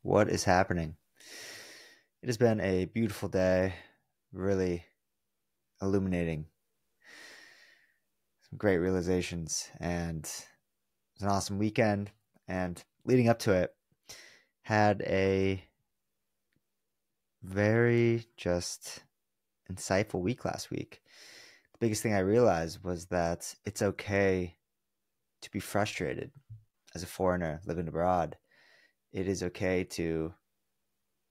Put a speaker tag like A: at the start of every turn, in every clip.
A: What is happening? It has been a beautiful day, really illuminating, some great realizations, and it was an awesome weekend. And leading up to it, had a very just insightful week last week. The biggest thing I realized was that it's okay to be frustrated as a foreigner living abroad. It is okay to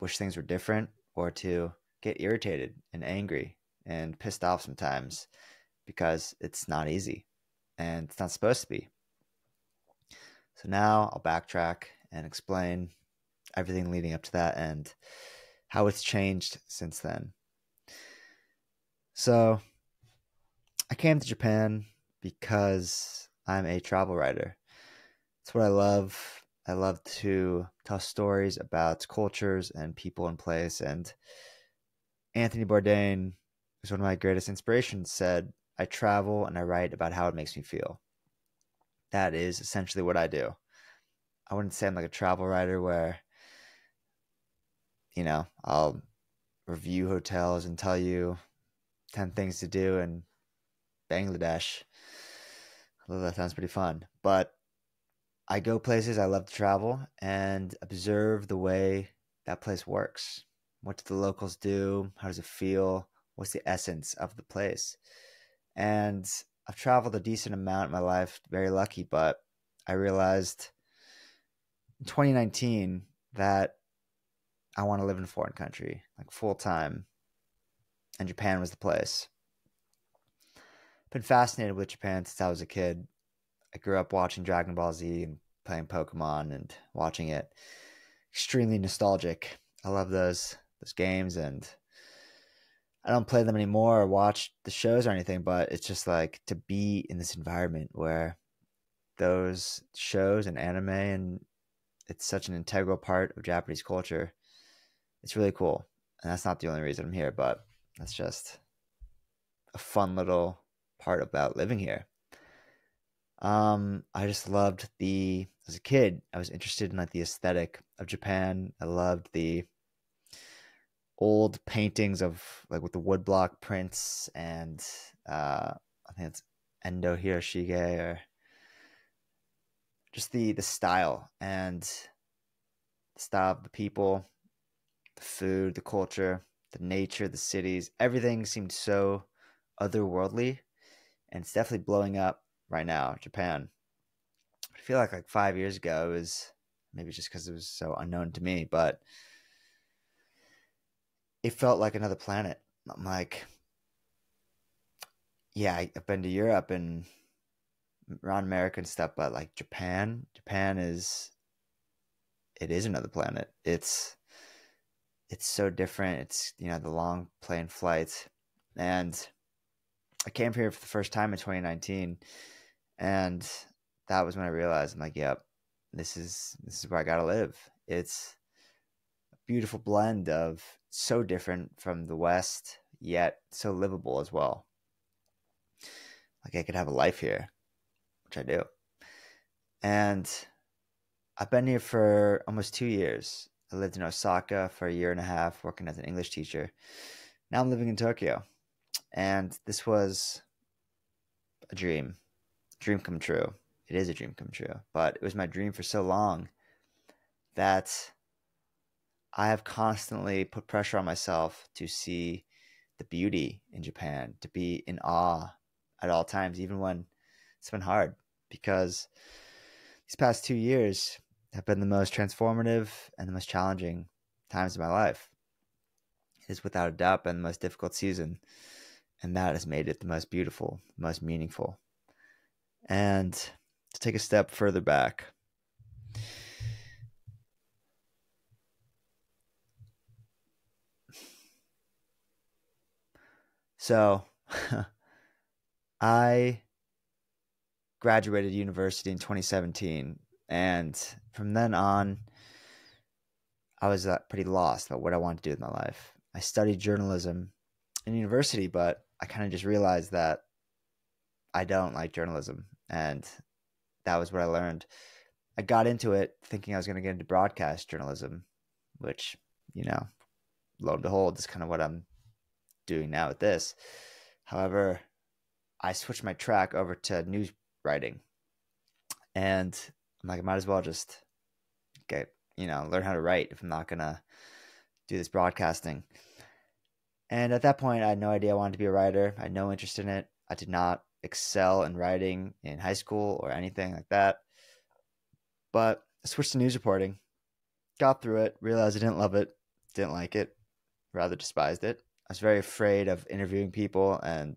A: wish things were different or to get irritated and angry and pissed off sometimes because it's not easy and it's not supposed to be. So now I'll backtrack and explain everything leading up to that and how it's changed since then. So I came to Japan because I'm a travel writer. It's what I love. I love to tell stories about cultures and people and place. And Anthony Bourdain, who's one of my greatest inspirations, said, I travel and I write about how it makes me feel. That is essentially what I do. I wouldn't say I'm like a travel writer where, I'll review hotels and tell you 10 things to do in Bangladesh. Although that sounds pretty fun. But I go places, I love to travel and observe the way that place works. What do the locals do? How does it feel? What's the essence of the place? And I've traveled a decent amount in my life, very lucky, but I realized in 2019 that I want to live in a foreign country, like full time, and Japan was the place. I've been fascinated with Japan since I was a kid. I grew up watching Dragon Ball Z and playing Pokemon and watching it. Extremely nostalgic. I love those games, and I don't play them anymore or watch the shows or anything, but it's just like to be in this environment where those shows and anime and it's such an integral part of Japanese culture. It's really cool. And that's not the only reason I'm here, but that's just a fun little part about living here. I just loved as a kid, I was interested in like the aesthetic of Japan. I loved the old paintings of like with the woodblock prints and I think it's Endo Hiroshige or just the style and the style of the people, the food, the culture, the nature, the cities, everything seemed so otherworldly, and it's definitely blowing up right now, Japan. I feel like 5 years ago it was maybe just because it was so unknown to me, but it felt like another planet. I'm like, yeah, I've been to Europe and around America and stuff, but like Japan is another planet. It's so different. It's the long plane flights, and I came here for the first time in 2019, and that was when I realized I'm like, yep, this is where I gotta live. It's a beautiful blend of so different from the West, yet so livable as well. Like I could have a life here, which I do. And I've been here for almost 2 years. I lived in Osaka for a year and a half, working as an English teacher. Now I'm living in Tokyo, and this was a dream come true. It is a dream come true, but it was my dream for so long that I have constantly put pressure on myself to see the beauty in Japan, to be in awe at all times, even when it's been hard, because these past 2 years have been the most transformative and the most challenging times of my life. It has without a doubt been the most difficult season, and that has made it the most beautiful, the most meaningful. And to take a step further back, so I graduated university in 2017, and from then on, I was pretty lost about what I wanted to do with my life. I studied journalism in university, but I kind of just realized that I don't like journalism, and that was what I learned. I got into it thinking I was going to get into broadcast journalism, which, lo and behold, is kind of what I'm doing now with this. However, I switched my track over to news writing, and I'm like, I might as well just learn how to write if I'm not gonna do this broadcasting. And at that point, I had no idea I wanted to be a writer. I had no interest in it. I did not excel in writing in high school or anything like that. But I switched to news reporting, got through it, realized I didn't love it, didn't like it, rather despised it. I was very afraid of interviewing people, and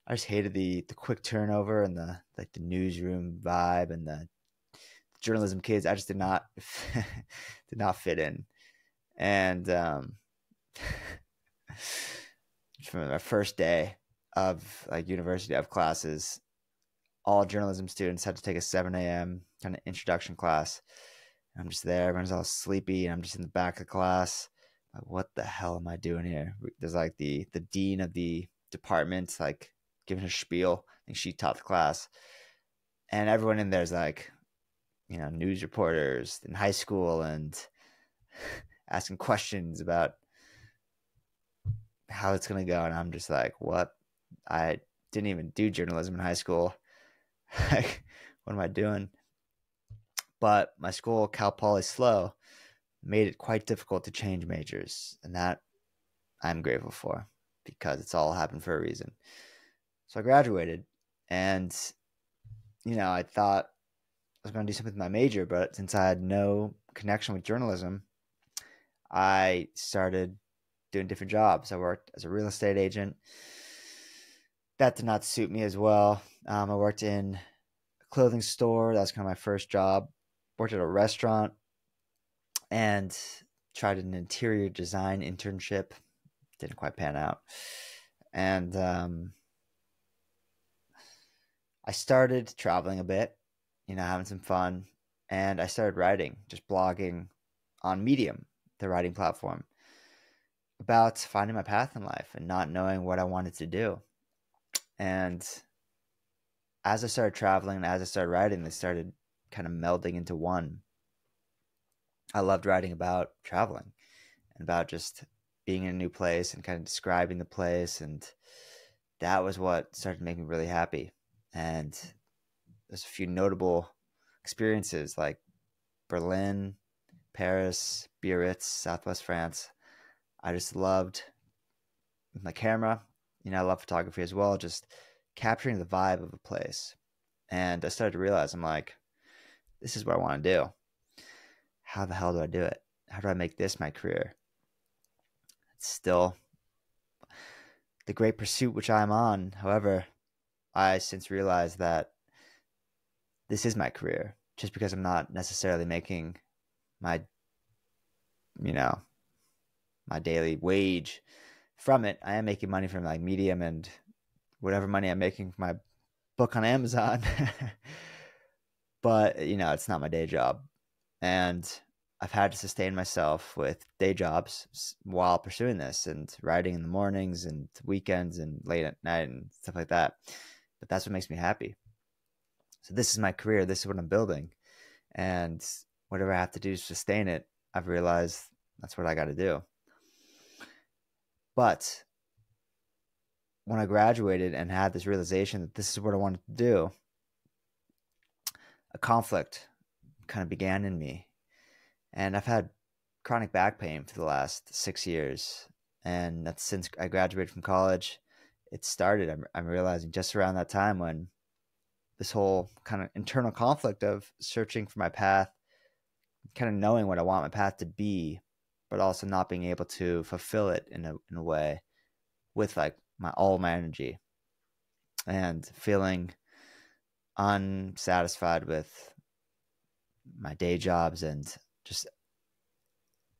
A: I just hated the quick turnover and the newsroom vibe and the journalism kids. I just did not did not fit in. And from my first day of university of classes, all journalism students had to take a 7 a.m. kind of introduction class. I'm just there, everyone's all sleepy, and I'm just in the back of the class. Like, what the hell am I doing here? There's the dean of the department giving a spiel. I think she taught the class, and everyone in there is news reporters in high school and asking questions about how it's gonna go, and I'm just like, what? I didn't even do journalism in high school. What am I doing? But my school, Cal Poly SLO, made it quite difficult to change majors, and that I'm grateful for, because it's all happened for a reason. So I graduated, and I thought I was going to do something with my major, but since I had no connection with journalism, I started doing different jobs. I worked as a real estate agent. That did not suit me as well. I worked in a clothing store. That was kind of my first job. Worked at a restaurant and tried an interior design internship. Didn't quite pan out. And I started traveling a bit, having some fun. And I started writing, just blogging on Medium, the writing platform, about finding my path in life and not knowing what I wanted to do. And as I started traveling and as I started writing, they started kind of melding into one. I loved writing about traveling and about just being in a new place and kind of describing the place. And that was what started to make me really happy. And there's a few notable experiences like Berlin, Paris, Biarritz, Southwest France. I just loved with my camera. I love photography as well, just capturing the vibe of a place. And I started to realize, I'm like, this is what I want to do. How the hell do I do it? How do I make this my career? It's still the great pursuit which I'm on. However, I since realized that this is my career, just because I'm not necessarily making my daily wage from it. I am making money from Medium and whatever money I'm making from my book on Amazon. But it's not my day job, and I've had to sustain myself with day jobs while pursuing this and writing in the mornings and weekends and late at night and stuff like that. But that's what makes me happy. So this is my career. This is what I'm building. And whatever I have to do to sustain it, I've realized that's what I got to do. But when I graduated and had this realization that this is what I wanted to do, a conflict kind of began in me. And I've had chronic back pain for the last 6 years. And that's since I graduated from college. It started, I'm realizing, just around that time, when this whole kind of internal conflict of searching for my path, kind of knowing what I want my path to be, but also not being able to fulfill it in a way with all my energy, and feeling unsatisfied with my day jobs, and just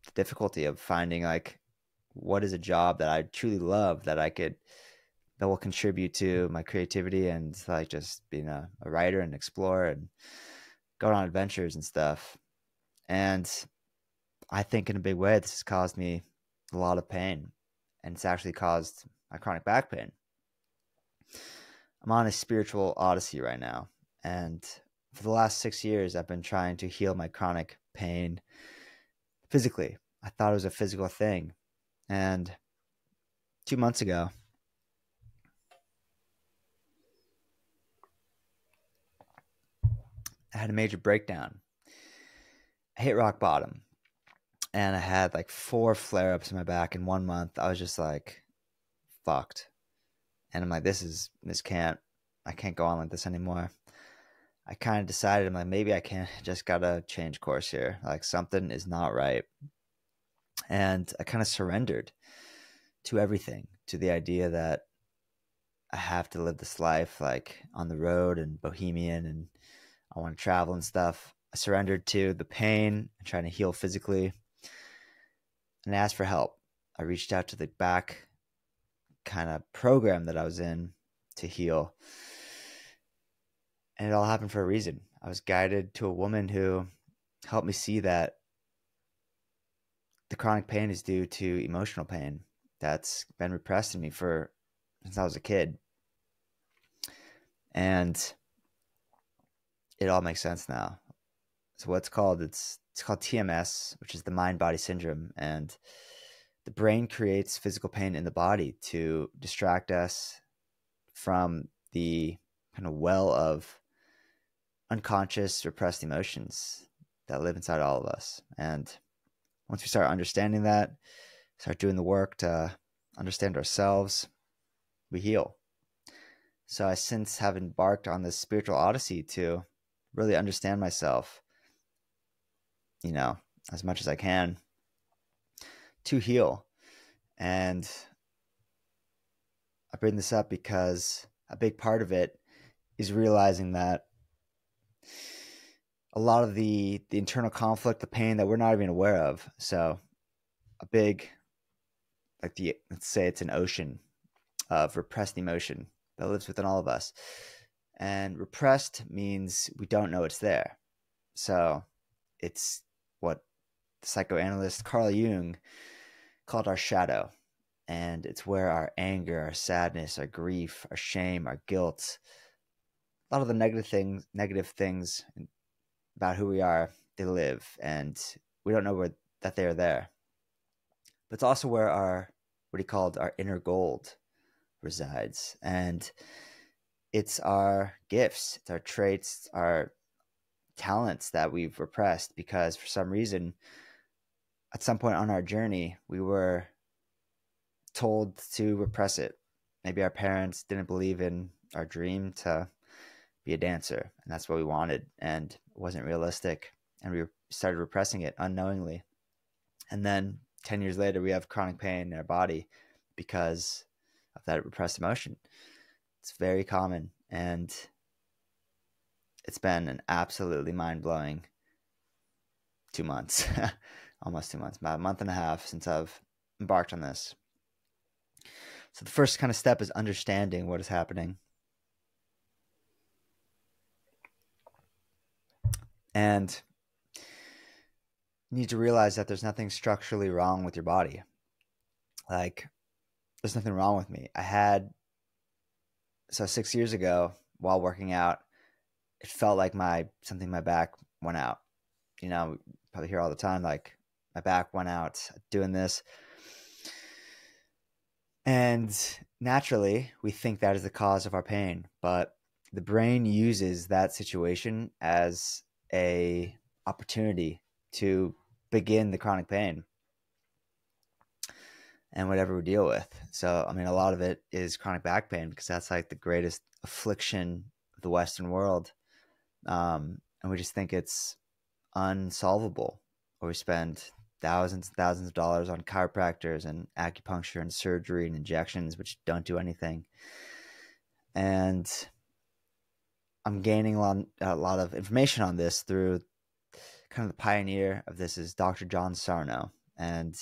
A: the difficulty of finding what is a job that I truly love, that will contribute to my creativity and just being a writer and explorer and going on adventures and stuff. And I think in a big way, this has caused me a lot of pain, and it's actually caused my chronic back pain. I'm on a spiritual odyssey right now, and for the last 6 years, I've been trying to heal my chronic pain physically. I thought it was a physical thing. And 2 months ago, I had a major breakdown. I hit rock bottom, and I had like 4 flare-ups in my back in 1 month. I was just like fucked. And I'm like, I can't go on like this anymore. I kind of decided, I'm like, maybe I can't, just gotta change course here. Like something is not right. And I kind of surrendered to everything, to the idea that I have to live this life like on the road and bohemian, and I want to travel and stuff. I surrendered to the pain and trying to heal physically, and I asked for help. I reached out to the back kind of program that I was in to heal. And it all happened for a reason. I was guided to a woman who helped me see that the chronic pain is due to emotional pain that's been repressed in me since I was a kid. And it all makes sense now. So what's called, it's called TMS, which is the mind body syndrome. And the brain creates physical pain in the body to distract us from the kind of well of unconscious repressed emotions that live inside all of us. And once we start understanding that, start doing the work to understand ourselves, we heal. So I since have embarked on this spiritual odyssey to really understand myself, as much as I can, to heal. And I bring this up because a big part of it is realizing that a lot of the internal conflict, the pain that we're not even aware of. So a big, let's say it's an ocean of repressed emotion that lives within all of us. And repressed means we don't know it's there. So it's what the psychoanalyst Carl Jung called our shadow. And it's where our anger, our sadness, our grief, our shame, our guilt, a lot of the negative things about who we are, they live. And we don't know that they're there. But it's also where what he called our inner gold resides. And it's our gifts, it's our traits, our talents that we've repressed because for some reason, at some point on our journey, we were told to repress it. Maybe our parents didn't believe in our dream to be a dancer, and that's what we wanted, and it wasn't realistic, and we started repressing it unknowingly. And then 10 years later, we have chronic pain in our body because of that repressed emotion. It's very common, and it's been an absolutely mind-blowing 2 months, almost 2 months, about a month and a half since I've embarked on this. So the first kind of step is understanding what is happening. And you need to realize that there's nothing structurally wrong with your body. Like, there's nothing wrong with me. 6 years ago, while working out, it felt like something in my back went out. You probably hear all the time, like, my back went out doing this. And naturally, we think that is the cause of our pain. But the brain uses that situation as a opportunity to begin the chronic pain and whatever we deal with. So, a lot of it is chronic back pain because that's like the greatest affliction of the Western world. And we just think it's unsolvable, or we spend thousands and thousands of dollars on chiropractors and acupuncture and surgery and injections, which don't do anything. And I'm gaining a lot of information on this through kind of the pioneer of this is Dr. John Sarno. And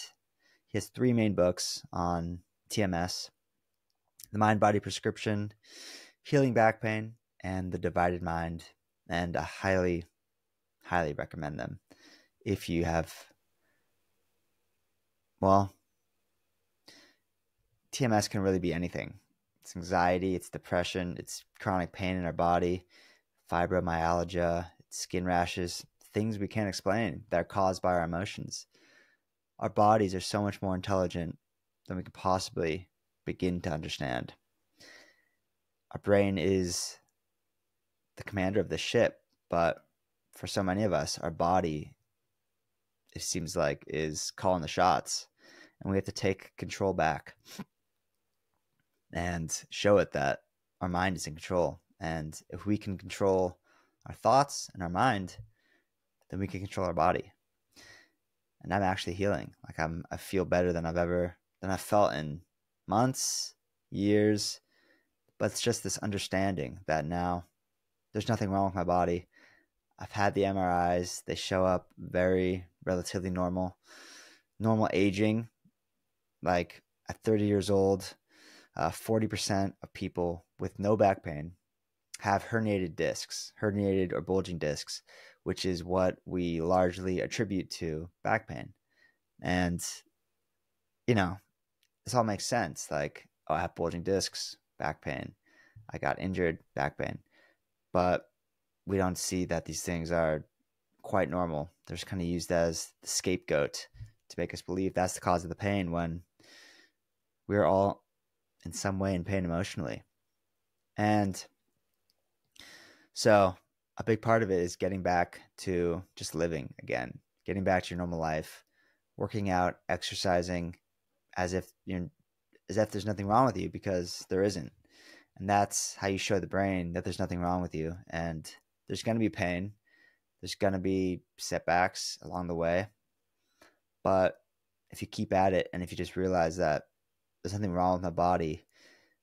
A: he has 3 main books on TMS: The Mind Body Prescription, Healing Back Pain, and The Divided Mind. And I highly, highly recommend them if you have, TMS can really be anything. It's anxiety, it's depression, it's chronic pain in our body, fibromyalgia, it's skin rashes, things we can't explain that are caused by our emotions. our bodies are so much more intelligent than we could possibly begin to understand. Our brain is the commander of the ship, but for so many of us, our body, it seems like, is calling the shots, and we have to take control back and show it that our mind is in control. And if we can control our thoughts and our mind, then we can control our body. And I'm actually healing. Like I feel better than I've felt in months, years. But it's just this understanding that now there's nothing wrong with my body. I've had the MRIs. They show up very relatively normal aging. Like at 30 years old, 40% of people with no back pain have herniated or bulging discs, which is what we largely attribute to back pain. And, this all makes sense. Like, oh, I have bulging discs, back pain. I got injured, back pain. But we don't see that these things are quite normal. They're just kind of used as the scapegoat to make us believe that's the cause of the pain, when we're all in some way in pain emotionally. And so a big part of it is getting back to just living again, getting back to your normal life, working out, exercising as if there's nothing wrong with you, because there isn't. And that's how you show the brain that there's nothing wrong with you. And there's going to be pain. There's going to be setbacks along the way. But if you keep at it, and if you just realize that there's nothing wrong with my body,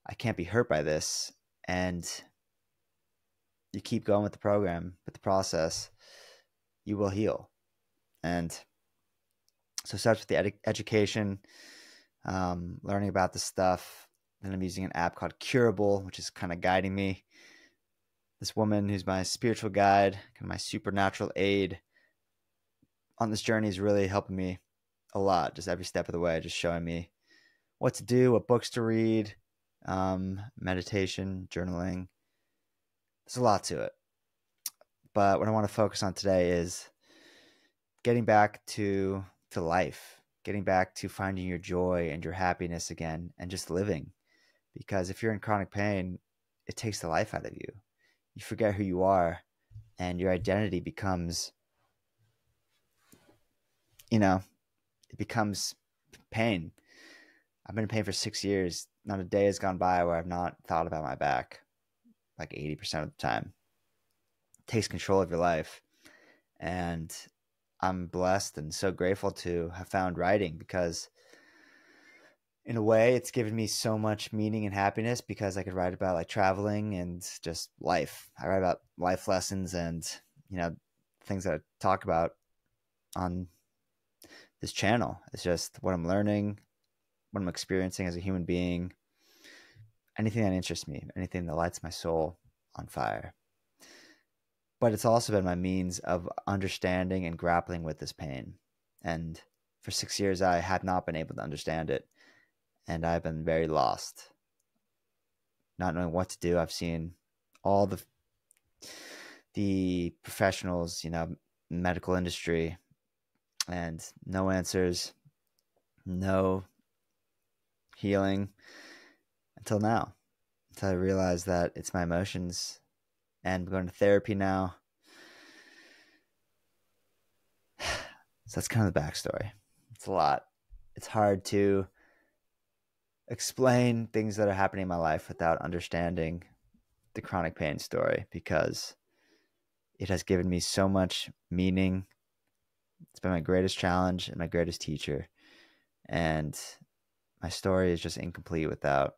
A: I can't be hurt by this, and you keep going with the program, with the process, you will heal. And so it starts with the education, learning about the stuff. Then I'm using an app called Curable, which is kind of guiding me. This woman who's my spiritual guide, kind of my supernatural aid on this journey, is really helping me a lot, just every step of the way, just showing me what to do, what books to read, meditation, journaling. There's a lot to it. But what I want to focus on today is getting back to life, getting back to finding your joy and your happiness again, and just living. Because if you're in chronic pain, it takes the life out of you. You forget who you are, and your identity becomes, it becomes pain. I've been in pain for 6 years. Not a day has gone by where I've not thought about my back, like 80% of the time. It takes control of your life. And I'm blessed and so grateful to have found writing, because in a way it's given me so much meaning and happiness, because I could write about like traveling and just life. I write about life lessons and, things that I talk about on this channel. It's just what I'm learning, what I'm experiencing as a human being, anything that interests me, anything that lights my soul on fire. But it's also been my means of understanding and grappling with this pain. And for 6 years, I have not been able to understand it. And I've been very lost, not knowing what to do. I've seen all the professionals, medical industry, and no answers, no healing until now, until I realized that it's my emotions. And I'm going to therapy now. So that's kind of the backstory. It's a lot. It's hard to explain things that are happening in my life without understanding the chronic pain story, because it has given me so much meaning. It's been my greatest challenge and my greatest teacher. And my story is just incomplete without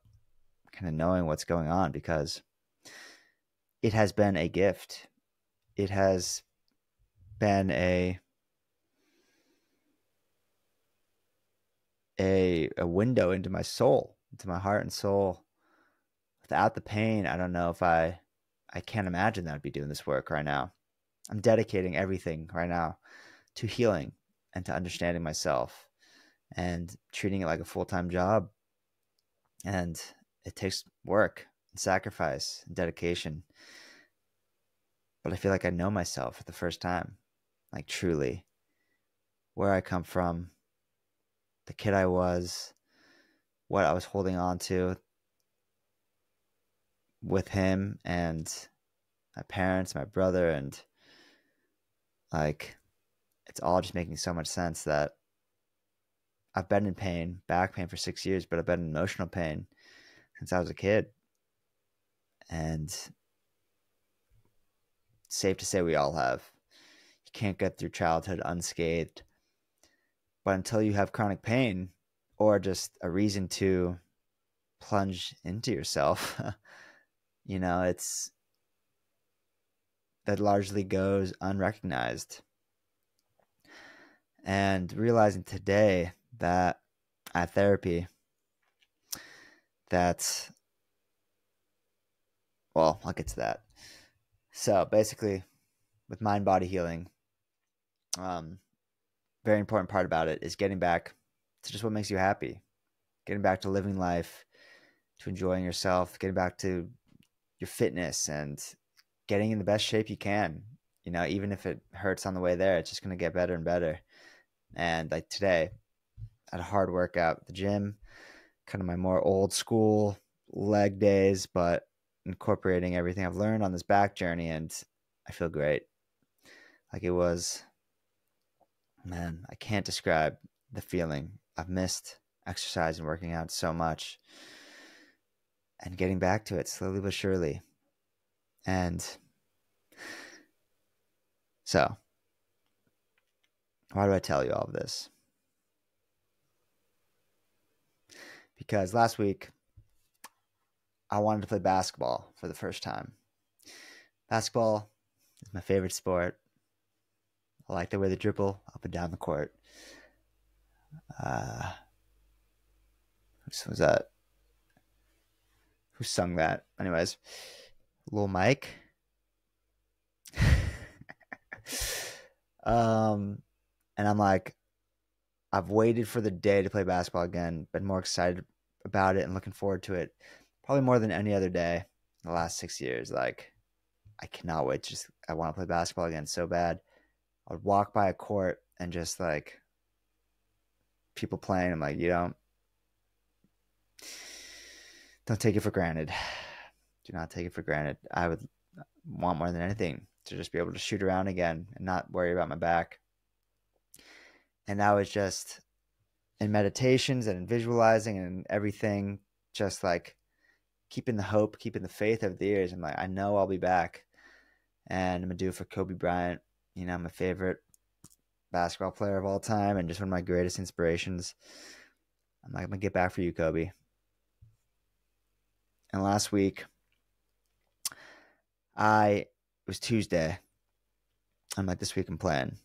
A: kind of knowing what's going on, because it has been a gift. It has been a window into my soul, into my heart and soul. Without the pain, I don't know if I can't imagine that I'd be doing this work right now. I'm dedicating everything right now to healing and to understanding myself and treating it like a full-time job. And it takes work and sacrifice and dedication. But I feel like I know myself for the first time, like truly, where I come from, the kid I was, what I was holding on to with him and my parents, my brother, and like it's all just making so much sense that I've been in pain, back pain for 6 years, but I've been in emotional pain since I was a kid. And safe to say we all have. You can't get through childhood unscathed. But until you have chronic pain or just a reason to plunge into yourself, it's that largely goes unrecognized. And realizing today that at therapy, that's, well, I'll get to that. So basically, with mind body healing, very important part about it is getting back to just what makes you happy, getting back to living life, to enjoying yourself, getting back to your fitness and getting in the best shape you can. Even if it hurts on the way there, it's just going to get better and better. And like today, I had a hard workout at the gym, kind of my more old school leg days, but incorporating everything I've learned on this back journey, and I feel great. Like it was, man, I can't describe the feeling. I've missed exercise and working out so much, and getting back to it slowly but surely. And so, why do I tell you all of this? Because last week, I wanted to play basketball for the first time. Basketball is my favorite sport. I like the way they dribble up and down the court. Who was that? Who sung that? Anyways, Lil Mike. And I'm like, I've waited for the day to play basketball again, been more excited about it and looking forward to it probably more than any other day in the last 6 years. Like, I cannot wait. I want to play basketball again so bad. I would walk by a court and just like people playing. I'm like, don't take it for granted. Do not take it for granted. I would want more than anything to just be able to shoot around again and not worry about my back. And I was just in meditations and in visualizing and everything, just like keeping the hope, keeping the faith over the years. I'm like, I know I'll be back, and I'm gonna do it for Kobe Bryant. My favorite basketball player of all time, and just one of my greatest inspirations. I'm like, I'm gonna get back for you, Kobe. And last week, it was Tuesday. I'm like, this week I'm playing.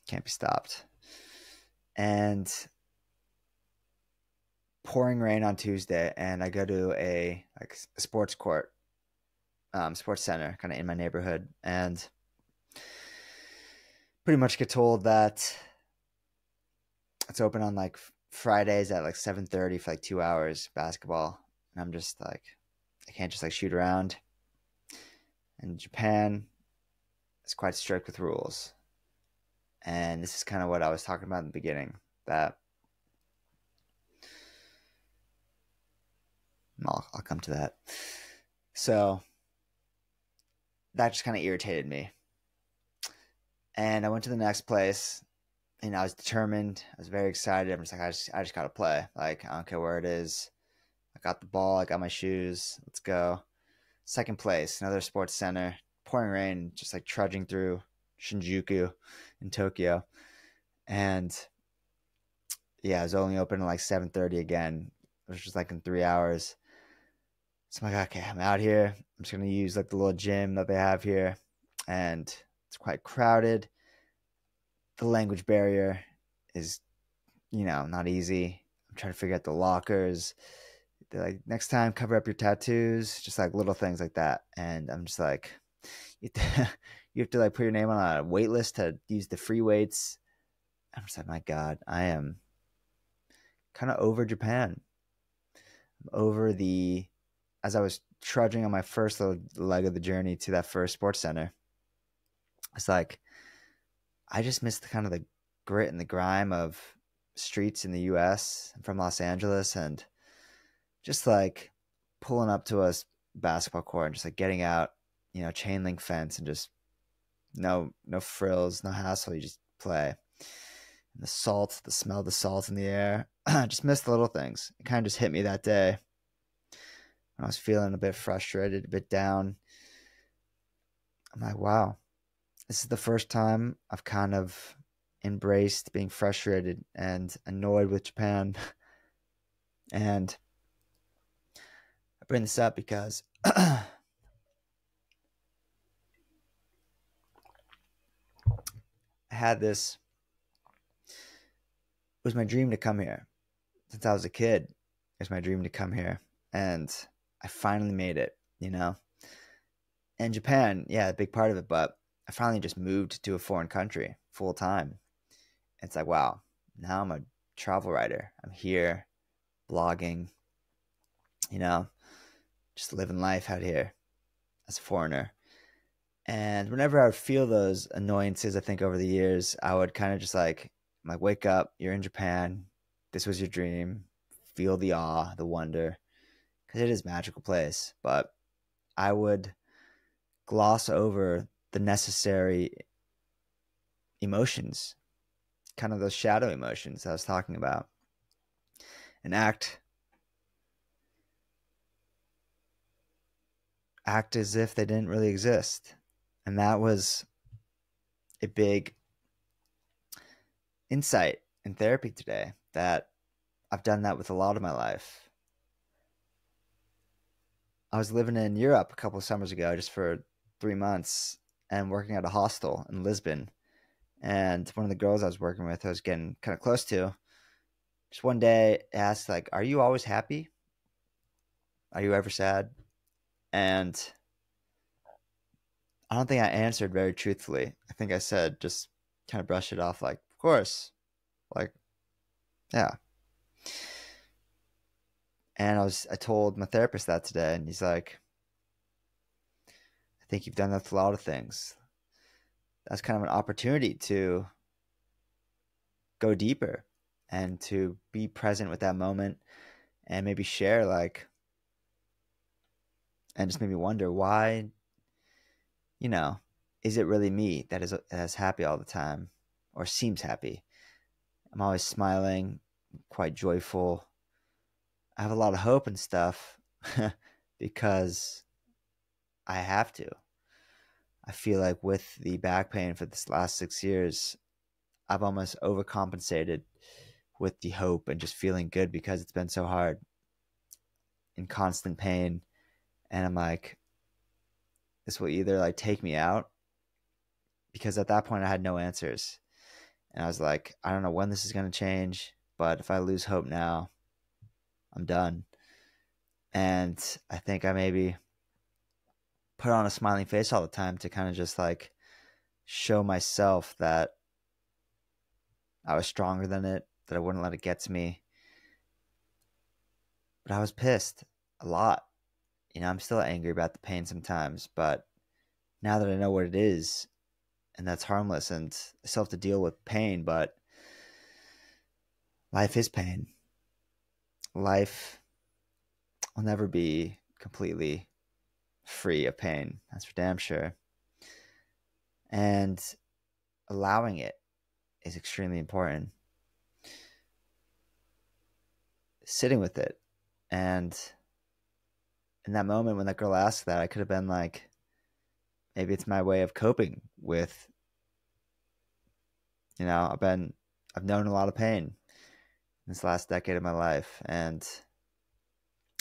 A: Can't be stopped. And pouring rain on Tuesday, and I go to a sports court, sports center, kind of in my neighborhood, and pretty much get told that it's open on like Fridays at like 7:30 for like 2 hours basketball. And I'm just like, I can't just like shoot around. And Japan is quite strict with rules. And this is kind of what I was talking about in the beginning, that I'll come to that. So that just kind of irritated me. And I went to the next place, and I was determined. I was very excited. I'm just like, I just got to play. Like, I don't care where it is. I got the ball. I got my shoes. Let's go. Second place, another sports center. Pouring rain, just like trudging through Shinjuku in Tokyo. And yeah, it was only open at like 7:30 again. It was just like in 3 hours. So I'm like, okay, I'm out here. I'm just going to use like the little gym that they have here. And it's quite crowded. The language barrier is, not easy. I'm trying to figure out the lockers. They're like, next time, cover up your tattoos. Just like little things like that. And I'm just like, you have to like put your name on a wait list to use the free weights. I'm just like, my God, I am kind of over Japan. I'm over as I was trudging on my first little leg of the journey to that first sports center, it's like, I just missed the kind of the grit and the grime of streets in the US. I'm from Los Angeles, and just like pulling up to a basketball court and just like getting out, chain link fence and just no frills, no hassle. You just play. And the smell of the salt in the air. I just miss the little things. It kind of just hit me that day. I was feeling a bit frustrated, a bit down. I'm like, wow, this is the first time I've kind of embraced being frustrated and annoyed with Japan. And I bring this up because I had this, it was my dream to come here. Since I was a kid, it was my dream to come here. And I finally made it, And Japan, yeah, a big part of it, but I finally just moved to a foreign country full time. It's like, wow, now I'm a travel writer. I'm here blogging, just living life out here as a foreigner. And whenever I would feel those annoyances, I think over the years, I would kind of just like, wake up, you're in Japan. This was your dream. Feel the awe, the wonder, because it is a magical place. But I would gloss over the necessary emotions, kind of those shadow emotions I was talking about, and act as if they didn't really exist. And that was a big insight in therapy today, that I've done that with a lot of my life. I was living in Europe a couple of summers ago just for 3 months and working at a hostel in Lisbon. And one of the girls I was working with, I was getting kind of close to, just one day asked, like, are you always happy? Are you ever sad? And I don't think I answered very truthfully. I think I said, just kind of brushed it off, like, of course. Like, yeah. And I told my therapist that today, and he's like, I think you've done that with a lot of things. That's kind of an opportunity to go deeper and to be present with that moment and maybe share, like, and just made me wonder why, is it really me that is happy all the time or seems happy? I'm always smiling, quite joyful. I have a lot of hope and stuff because I have to. I feel like with the back pain for this last 6 years, I've almost overcompensated with the hope and just feeling good because it's been so hard, in constant pain. And I'm like, this will either like take me out, because at that point I had no answers. And I was like, I don't know when this is going to change, but if I lose hope now, I'm done. And I think I maybe put on a smiling face all the time to kind of just like show myself that I was stronger than it, that I wouldn't let it get to me. But I was pissed a lot. I'm still angry about the pain sometimes, but now that I know what it is, and that's harmless, and I still have to deal with pain, but life is pain. Life will never be completely free of pain. That's for damn sure. And allowing it is extremely important. Sitting with it. And in that moment when that girl asked that, I could have been like, maybe it's my way of coping with, I've known a lot of pain this last decade of my life, and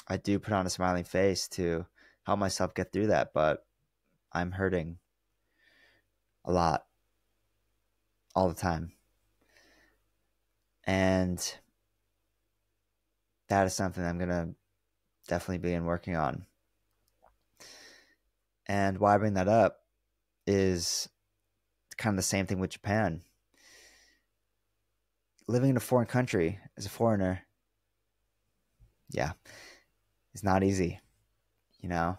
A: I do put on a smiling face to help myself get through that, but I'm hurting a lot all the time. And that is something I'm going to definitely begin working on. And why I bring that up is kind of the same thing with Japan. Living in a foreign country as a foreigner, yeah, it's not easy. I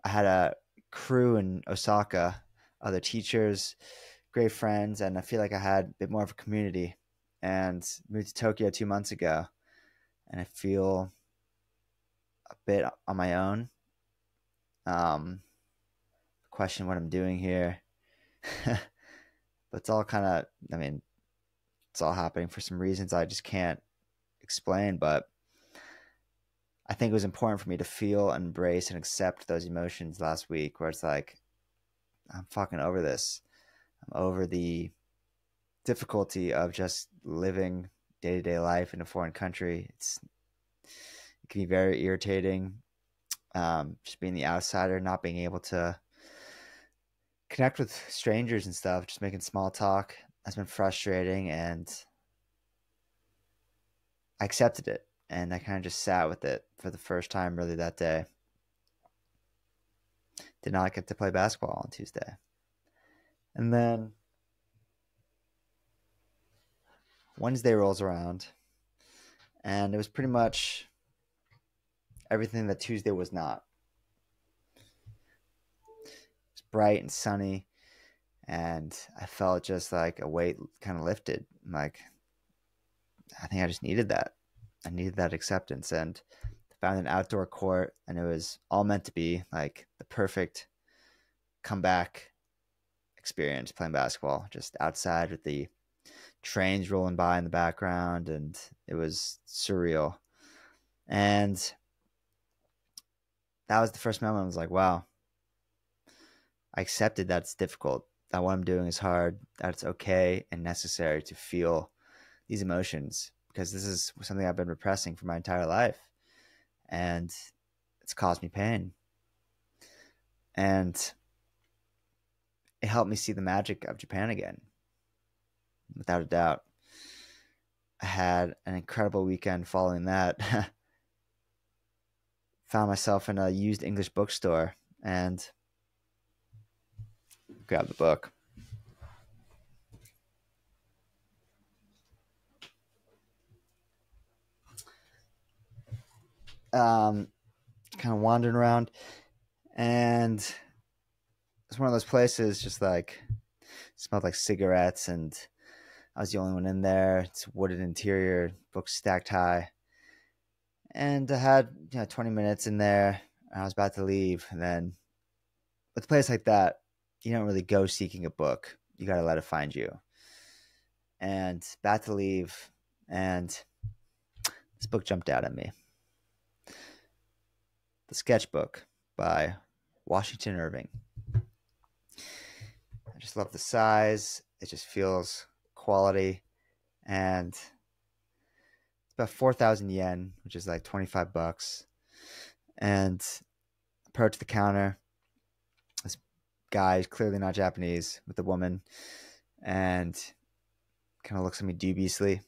A: had a crew in Osaka, other teachers, great friends, and I feel like I had a bit more of a community and moved to Tokyo 2 months ago, and I feel a bit on my own. Um, question what I'm doing here, but it's all kind of, I mean, it's all happening for some reasons I just can't explain. But I think it was important for me to feel, embrace, and accept those emotions last week, where it's like, I'm fucking over this. I'm over the difficulty of just living day to day life in a foreign country. It can be very irritating. Just being the outsider, not being able to connect with strangers and stuff, just making small talk has been frustrating, and I accepted it, and I kind of just sat with it for the first time really that day. Did not get to play basketball on Tuesday. And then Wednesday rolls around, and it was pretty much everything that Tuesday was not. It's bright and sunny, and I felt just like a weight kind of lifted. Like, I think I just needed that. I needed that acceptance, and found an outdoor court, and it was all meant to be like the perfect comeback experience playing basketball, just outside with the trains rolling by in the background, and it was surreal. And that was the first moment I was like, wow, I accepted that it's difficult, that what I'm doing is hard, that it's okay and necessary to feel these emotions, because this is something I've been repressing for my entire life, and it's caused me pain. And it helped me see the magic of Japan again, without a doubt. I had an incredible weekend following that. Found myself in a used English bookstore and grabbed the book. Kind of wandering around, and it's one of those places just like smelled like cigarettes, and I was the only one in there. It's wooded interior, books stacked high, and I had 20 minutes in there. And I was about to leave, and then with a place like that, you don't really go seeking a book. You got to let it find you. And about to leave, and this book jumped out at me. The Sketchbook by Washington Irving. I just love the size. It just feels quality. And it's about 4,000 yen, which is like 25 bucks. And approach the counter. This guy is clearly not Japanese with a woman, and kind of looks at me dubiously.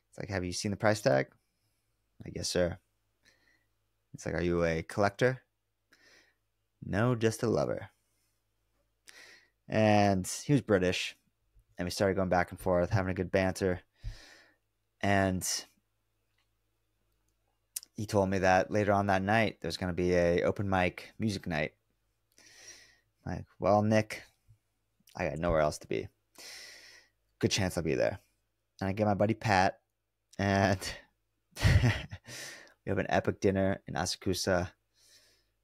A: It's like, have you seen the price tag? I guess, sir. It's like, are you a collector? No, just a lover. And he was British, and we started going back and forth, having a good banter. And he told me that later on that night, there's going to be a open mic music night. I'm like, well, Nick, I got nowhere else to be. Good chance I'll be there. And I get my buddy Pat, and we have an epic dinner in Asakusa,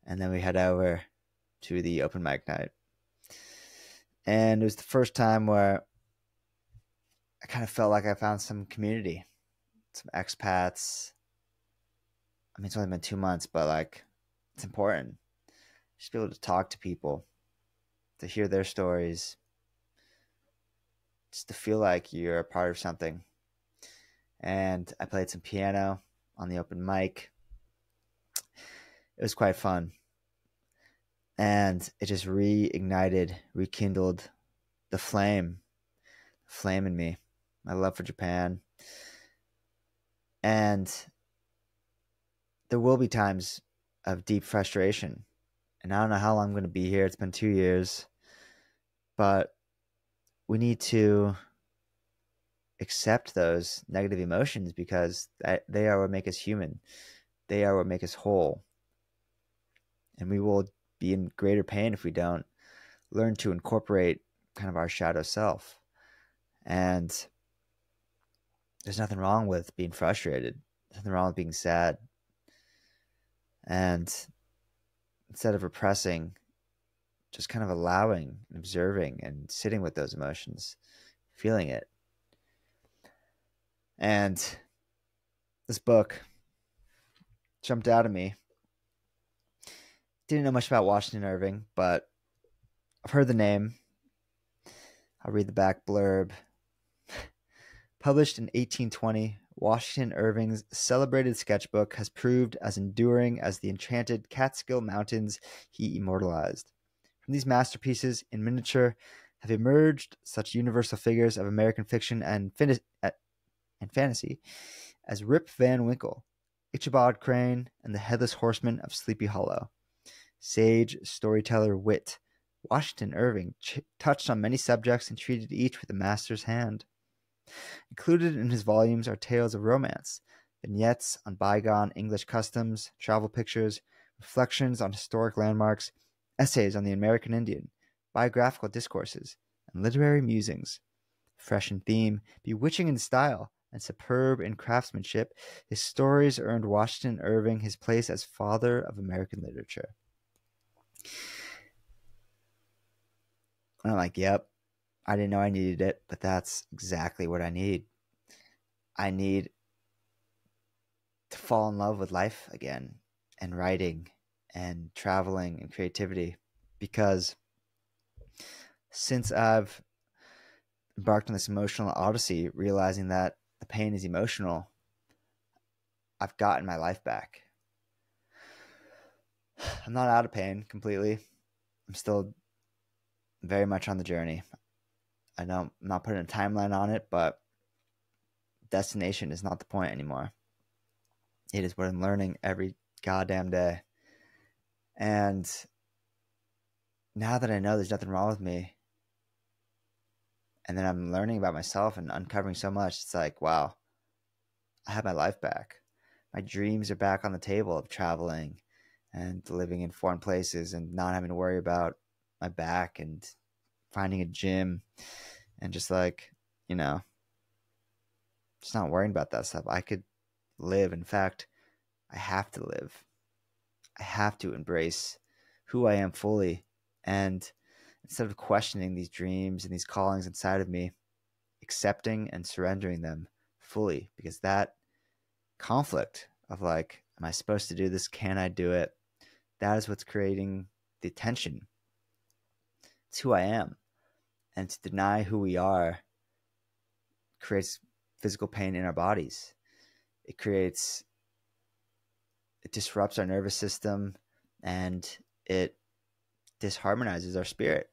A: and then we head over to the open mic night. And it was the first time where I kind of felt like I found some community, some expats. I mean, it's only been 2 months, but like, it's important. Just be able to talk to people, to hear their stories, just to feel like you're a part of something. And I played some piano on the open mic. It was quite fun. And it just reignited, rekindled the flame in me, my love for Japan. And there will be times of deep frustration. And I don't know how long I'm going to be here. It's been 2 years. But we need to accept those negative emotions, because they are what make us human. They are what make us whole. And we will be in greater pain if we don't learn to incorporate kind of our shadow self. And there's nothing wrong with being frustrated. There's nothing wrong with being sad. And instead of repressing, just kind of allowing and observing and sitting with those emotions, feeling it. And this book jumped out at me. Didn't know much about Washington Irving, but I've heard the name. I'll read the back blurb. Published in 1820, Washington Irving's celebrated sketchbook has proved as enduring as the enchanted Catskill Mountains he immortalized. From these masterpieces in miniature have emerged such universal figures of American fiction and fantasy as Rip Van Winkle, Ichabod Crane, and the Headless Horseman of Sleepy Hollow. Sage storyteller wit, Washington Irving touched on many subjects and treated each with a master's hand. Included in his volumes are tales of romance, vignettes on bygone English customs, travel pictures, reflections on historic landmarks, essays on the American Indian, biographical discourses, and literary musings. Fresh in theme, bewitching in style, and superb in craftsmanship, his stories earned Washington Irving his place as father of American literature. And I'm like, yep, I didn't know I needed it, but that's exactly what I need. I need to fall in love with life again, and writing and traveling and creativity, because since I've embarked on this emotional odyssey, realizing that the pain is emotional, I've gotten my life back. I'm not out of pain completely. I'm still very much on the journey. I know I'm not putting a timeline on it, but destination is not the point anymore. It is what I'm learning every goddamn day. And now that I know there's nothing wrong with me, and then I'm learning about myself and uncovering so much, it's like, wow, I have my life back. My dreams are back on the table of traveling and living in foreign places and not having to worry about my back and finding a gym and just like, just not worrying about that stuff. I could live. In fact, I have to live. I have to embrace who I am fully. And instead of questioning these dreams and these callings inside of me, accepting and surrendering them fully, because that conflict of like, am I supposed to do this? Can I do it? That is what's creating the tension. It's who I am. And to deny who we are creates physical pain in our bodies. It disrupts our nervous system, and it disharmonizes our spirit.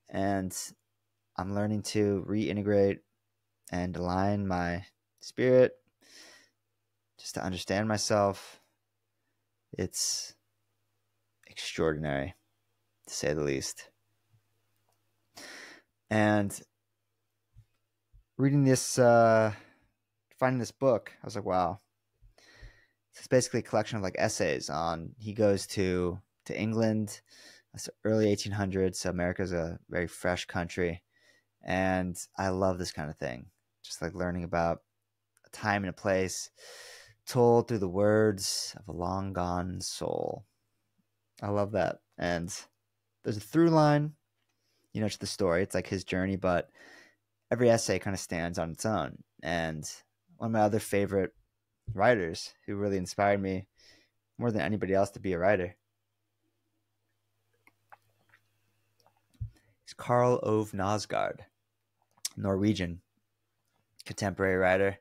A: And I'm learning to reintegrate and align my spirit just to understand myself. It's extraordinary, to say the least. And reading this, finding this book, I was like, wow. It's basically a collection of like essays on, he goes to England. That's the early 1800s. So America's a very fresh country. And I love this kind of thing. Just like learning about a time and a place told through the words of a long gone soul. I love that. And there's a through line, to the story. It's like his journey, but every essay kind of stands on its own. And one of my other favorite writers who really inspired me more than anybody else to be a writer is Karl Ove Knausgaard, Norwegian contemporary writer.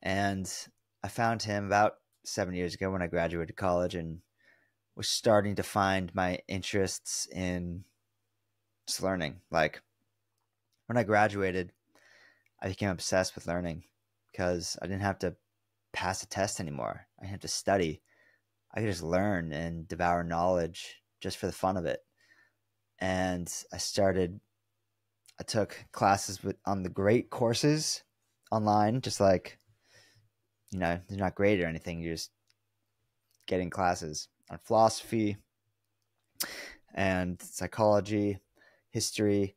A: And I found him about 7 years ago when I graduated college and was starting to find my interests in just learning. Like when I graduated, I became obsessed with learning because I didn't have to pass a test anymore. I didn't have to study. I could just learn and devour knowledge just for the fun of it. And I took classes on the great courses online, just like, they're not graded or anything. You're just getting classes on philosophy and psychology, history.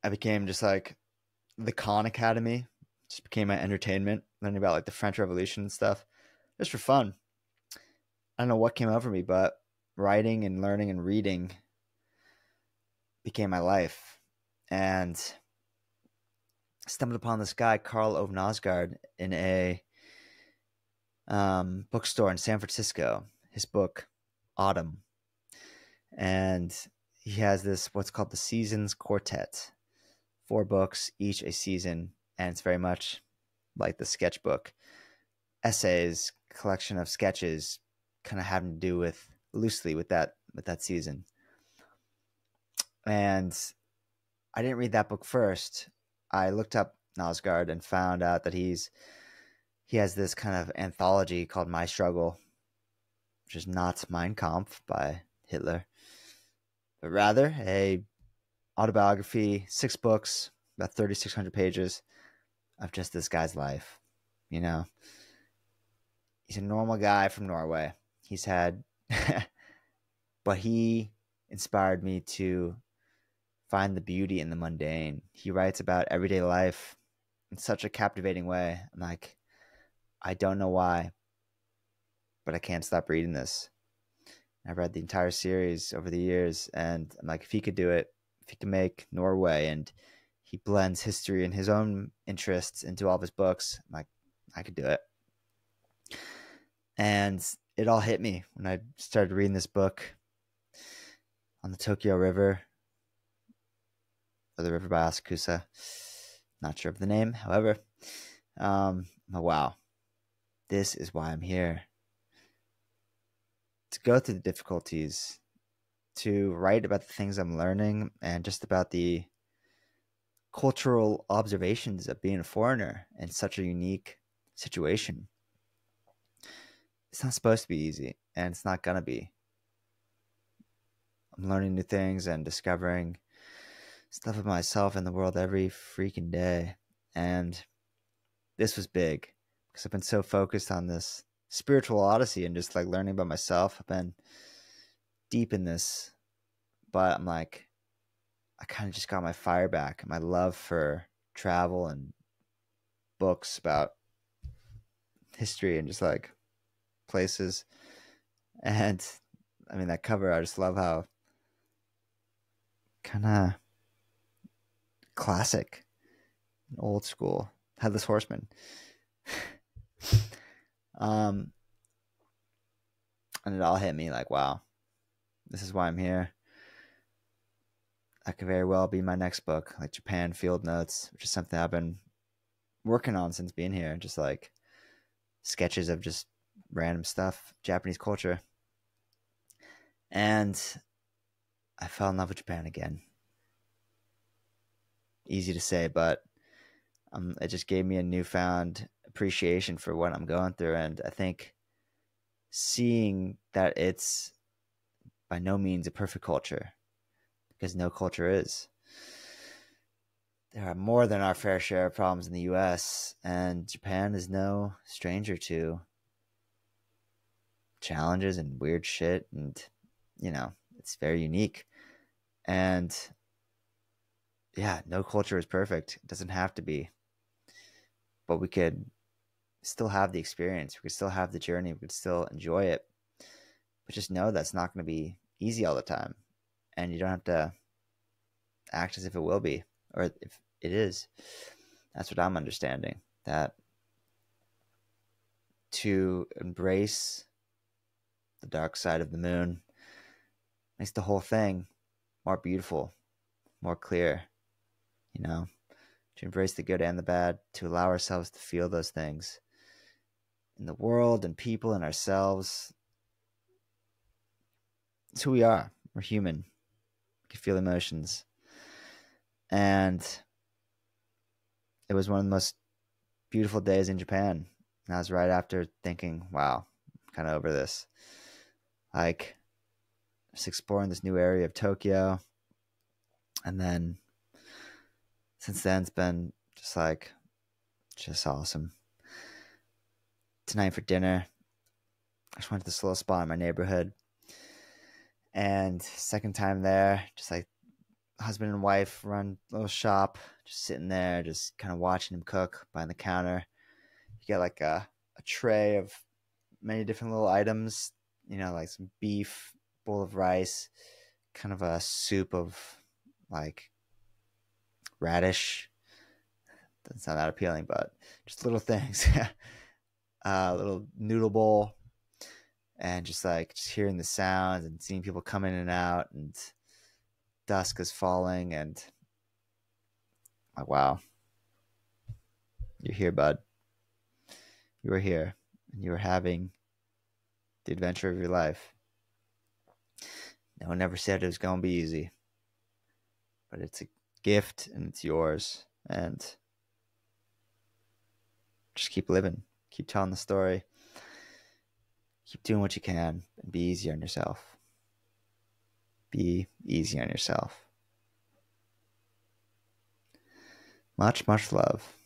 A: I became just like the Khan Academy Just became my entertainment, learning about like the French Revolution and stuff, just for fun. I don't know what came over me, but writing and learning and reading became my life. And I stumbled upon this guy, Karl Ove Nosgaard, in a bookstore in San Francisco. His book, Autumn. And he has this, what's called the Seasons Quartet. 4 books, each a season. And it's very much like the sketchbook. Essays, collection of sketches, kind of having to do with loosely with that season. And I didn't read that book first. I looked up Nosgaard and found out that he has this kind of anthology called My Struggle, which is not Mein Kampf by Hitler, but rather a autobiography, 6 books, about 3,600 pages of just this guy's life. You know, he's a normal guy from Norway. He's had, but he inspired me to find the beauty in the mundane. He writes about everyday life in such a captivating way. I'm like, I don't know why, but I can't stop reading this. I've read the entire series over the years, and I'm like, if he could do it, if he could make Norway, and he blends history and his own interests into all of his books, I'm like, I could do it. And it all hit me when I started reading this book on the Tokyo River, or the river by Asakusa. Not sure of the name. However, wow, this is why I'm here. To go through the difficulties, to write about the things I'm learning, and just about the cultural observations of being a foreigner in such a unique situation. It's not supposed to be easy, and it's not gonna be. I'm learning new things and discovering stuff of myself and the world every freaking day. And this was big because I've been so focused on this spiritual odyssey and just like learning about myself. I've been deep in this, but I'm like, I kind of just got my fire back, my love for travel and books about history and just like places. And I mean, that cover, I just love how kind of classic, old school, Headless Horseman. And it all hit me like, wow, this is why I'm here. That could very well be my next book, like Japan Field Notes, which is something I've been working on since being here. Just like sketches of just random stuff, Japanese culture. And I fell in love with Japan again. Easy to say, but it just gave me a newfound appreciation for what I'm going through. And I think seeing that it's by no means a perfect culture, because no culture is. There are more than our fair share of problems in the US, and Japan is no stranger to challenges and weird shit, and it's very unique. And yeah, no culture is perfect. It doesn't have to be. But we could still have the experience. We could still have the journey. We could still enjoy it. But just know that's not going to be easy all the time. And you don't have to act as if it will be, or if it is. That's what I'm understanding. That to embrace the dark side of the moon makes the whole thing more beautiful, more clear, to embrace the good and the bad, to allow ourselves to feel those things in the world and people and ourselves. It's who we are. We're human. We can feel emotions. And it was one of the most beautiful days in Japan. And I was right after thinking, wow, I'm kind of over this. Like, just exploring this new area of Tokyo. And then since then, it's been just awesome. Tonight for dinner, I just went to this little spot in my neighborhood. And second time there, just like husband and wife run a little shop, just sitting there, just kind of watching him cook behind the counter. You got like a tray of many different little items, like some beef, bowl of rice, kind of a soup of like radish. Doesn't sound that appealing, but just little things. Little noodle bowl, and just hearing the sounds and seeing people come in and out, and dusk is falling, and like, wow, you're here, bud. You are here, and you are having the adventure of your life. No one ever said it was going to be easy, but it's a gift, and it's yours, and just keep living, keep telling the story, keep doing what you can, and be easy on yourself. Be easy on yourself. Much, much love.